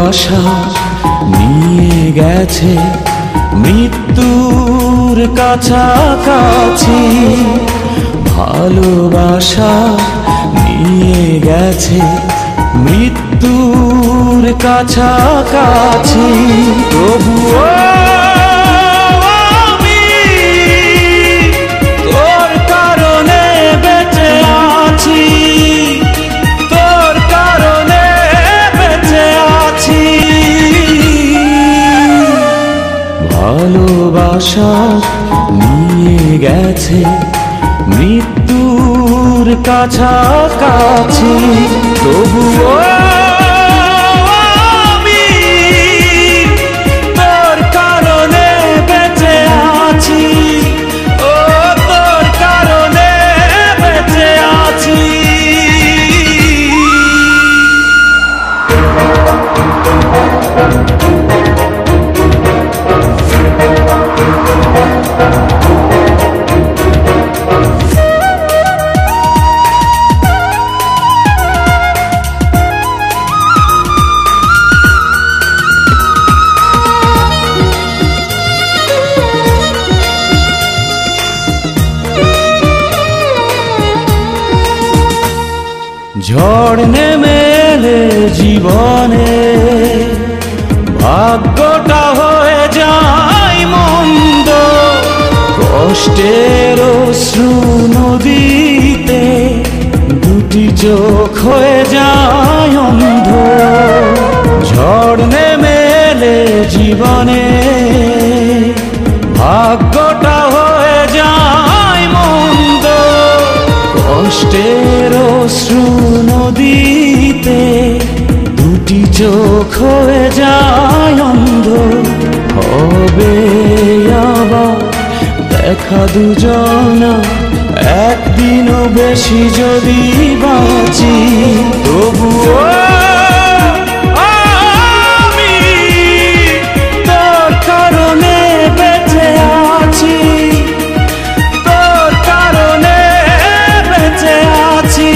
ভালোবাসা নিয়ে গেছে মৃত্যুর কাছাকাছি, ভালোবাসা নিয়ে গেছে মৃত্যুর কাছাকাছি। তবুও আমি তোর কারণে বেঁচে আছি, তোর কারণে বেঁচে আছি। ভালোবাসা নিয়ে গেছে মৃত্যুর কাছাকাছি, তবুও আমি তোর কারণে বেঁচে আছি, ও তোর কারণে বেঁচে আছি। ঝড় নেমে এলে জীবনে ভাগ্যটা হয়ে যায় মন্দ, কষ্টের অশ্রু নদীতে দুটি চোখ হয়ে যায় অন্ধ। ঝড় নেমে এলে জীবনে ভাগ্যটা হয়ে যায় মন্দ, কষ্টের অশ্রু নদীতে দুটি চোখ হয়ে যায় অন্ধ। হবে আবার দেখা দুজনা একদিনও বেশি যদি বাঁচি, তবুও আমি তোর কারণে বেঁচে আছি, তোর কারণে বেঁচে আছি।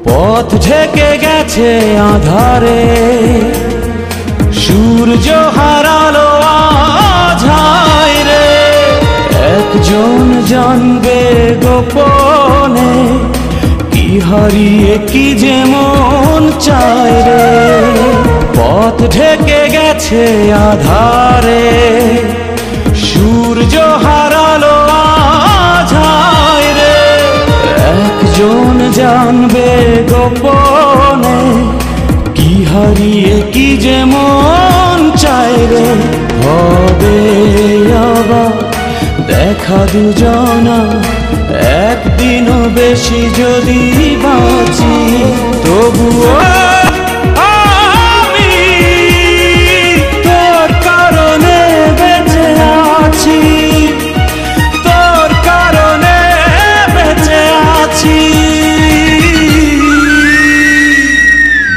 পথ ঢেকে গেছে আধারে, সূর্য হারালো আজ হায় রে। একজন জানবে গোপনে কি হারিয়ে কি যে মন চায় রে। পথ ঢেকে গেছে আধারে, সূর্য হারালো আজ হায় রে। একজন জানবে গোপনে কি হারিয়ে কি যে মন চায় রে। হবে আবার দেখা দুজনা একদিনও বেশি যদি বাঁচি, তবুও আমি তোর কারণে বেঁচে আছি, তোর কারণে বেঁচে আছি।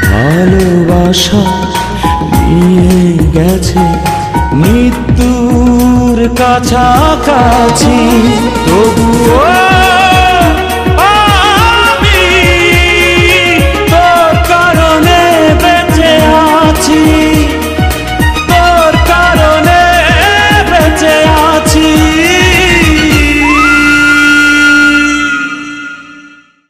ভালোবাসা নিয়ে গেছে মৃত্যুর কাছাকাছি, তবুও